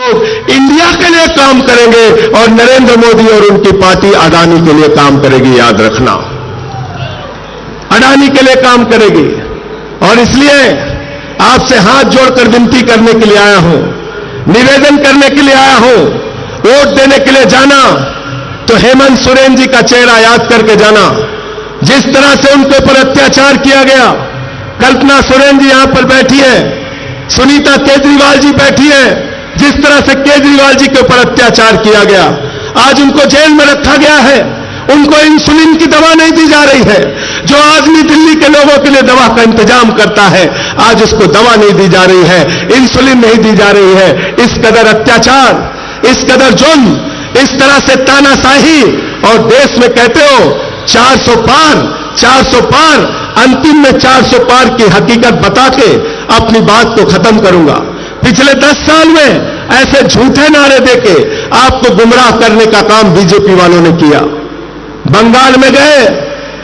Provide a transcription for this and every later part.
लोग इंडिया के लिए काम करेंगे और नरेंद्र मोदी और उनकी पार्टी अडानी के लिए काम करेगी। याद रखना, अडानी के लिए काम करेगी। और इसलिए आपसे हाथ जोड़कर विनती करने के लिए आया हूं, निवेदन करने के लिए आया हूं। वोट देने के लिए जाना तो हेमंत सोरेन जी का चेहरा याद करके जाना। जिस तरह से उनके ऊपर अत्याचार किया गया, कल्पना सोरेन जी यहां पर बैठी है, सुनीता केजरीवाल जी बैठी है, जिस तरह से केजरीवाल जी के ऊपर अत्याचार किया गया, आज उनको जेल में रखा गया है। उनको इंसुलिन की दवा नहीं दी जा रही है। जो आदमी दिल्ली के लोगों के लिए दवा का इंतजाम करता है, आज उसको दवा नहीं दी जा रही है, इंसुलिन नहीं दी जा रही है। इस कदर अत्याचार, इस कदर जुल्म, इस तरह से तानाशाही, और देश में कहते हो 400 पार, 400 पार, अंतिम में 400 पार की हकीकत बता के अपनी बात को खत्म करूंगा। पिछले 10 साल में ऐसे झूठे नारे देके आपको गुमराह करने का काम बीजेपी वालों ने किया। बंगाल में गए,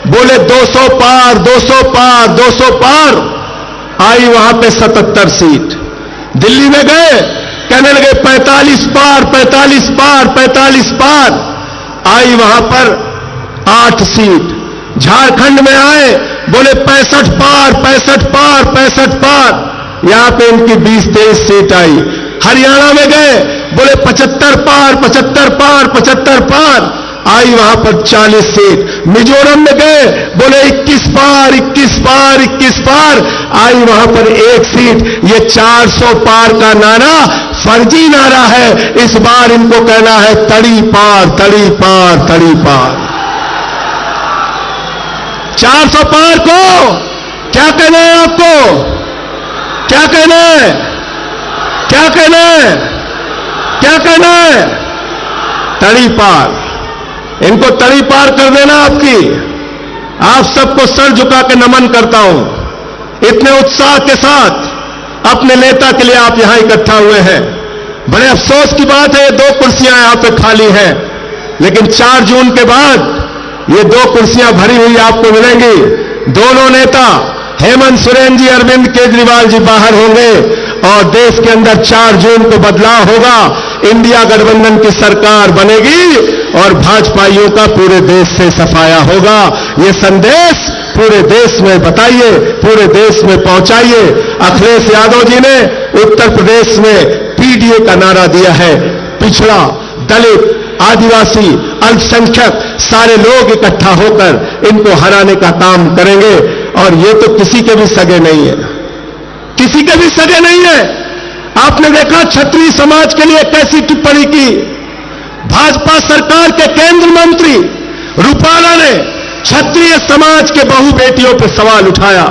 बोले 200 पार, 200 पार, 200 पार, आई वहां पे 77 सीट। दिल्ली में गए, कहने लगे 45 पार, 45 पार, 45 पार, आई वहां पर 8 सीट। झारखंड में आए, बोले 65 पार, 65 पार, 65 पार, यहां पे इनकी 20-23 सीट आई। हरियाणा में गए, बोले 75 पार, 75 पार, 75 पार, आई वहां पर 40 सीट। मिजोरम में गए, बोले 21 पार, 21 पार, 21 पार, आई वहां पर 1 सीट। ये 400 पार का नारा फर्जी नारा है। इस बार इनको कहना है तड़ी पार, तड़ी पार, तड़ी पार। 400 पार को क्या कहना है आपको? क्या कहना है? क्या कहना है? क्या कहना है? तड़ी पार। इनको तड़ी पार कर देना आपकी। आप सबको सर झुका के नमन करता हूं। इतने उत्साह के साथ अपने नेता के लिए आप यहां इकट्ठा हुए हैं। बड़े अफसोस की बात है, ये 2 कुर्सियां यहां पे खाली हैं, लेकिन 4 जून के बाद ये 2 कुर्सियां भरी हुई आपको मिलेंगी। दोनों नेता हेमंत सोरेन जी, अरविंद केजरीवाल जी बाहर होंगे और देश के अंदर 4 जून को बदलाव होगा। इंडिया गठबंधन की सरकार बनेगी और भाजपाइयों का पूरे देश से सफाया होगा। ये संदेश पूरे देश में बताइए, पूरे देश में पहुंचाइए। अखिलेश यादव जी ने उत्तर प्रदेश में पीडीए का नारा दिया है। पिछड़ा, दलित, आदिवासी, अल्पसंख्यक सारे लोग इकट्ठा होकर इनको हराने का काम करेंगे। और ये तो किसी के भी सगे नहीं है, किसी के भी सगे नहीं है। आपने देखा क्षत्रिय समाज के लिए कैसी टिप्पणी की। भाजपा सरकार के केंद्र मंत्री रूपाला ने क्षत्रिय समाज के बहु बेटियों पर सवाल उठाया।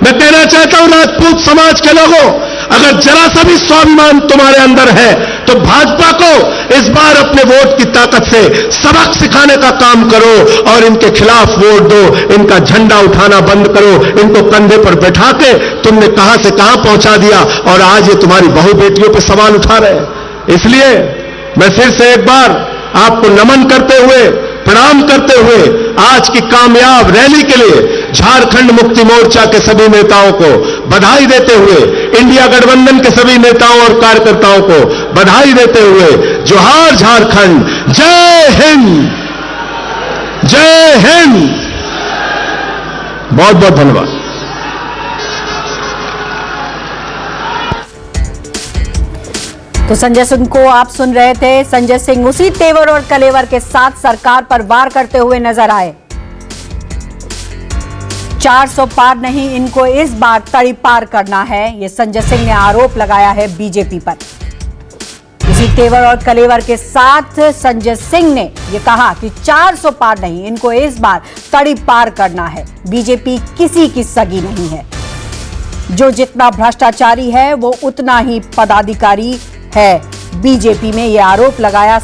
मैं कहना चाहता हूं राजपूत समाज के लोगों, अगर जरा सा भी स्वाभिमान तुम्हारे अंदर है तो भाजपा को इस बार अपने वोट की ताकत से सबक सिखाने का काम करो और इनके खिलाफ वोट दो। इनका झंडा उठाना बंद करो। इनको कंधे पर बैठा के तुमने कहां से कहां पहुंचा दिया और आज ये तुम्हारी बहु बेटियों पर सवाल उठा रहे हैं। इसलिए मैं फिर से एक बार आपको नमन करते हुए, प्रणाम करते हुए आज की कामयाब रैली के लिए झारखंड मुक्ति मोर्चा के सभी नेताओं को बधाई देते हुए, इंडिया गठबंधन के सभी नेताओं और कार्यकर्ताओं को बधाई देते हुए, जोहार झारखंड, जय हिंद, जय हिंद। बहुत बहुत धन्यवाद। तो संजय सिंह को आप सुन रहे थे। संजय सिंह उसी तेवर और कलेवर के साथ सरकार पर वार करते हुए नजर आए। 400 पार नहीं, इनको इस बार तड़ी पार करना है, ये संजय सिंह ने आरोप लगाया है बीजेपी पर। उसी तेवर और कलेवर के साथ संजय सिंह ने यह कहा कि 400 पार नहीं, इनको इस बार तड़ी पार करना है। बीजेपी किसी की सगी नहीं है। जो जितना भ्रष्टाचारी है वो उतना ही पदाधिकारी है। बीजेपी में यह आरोप लगाया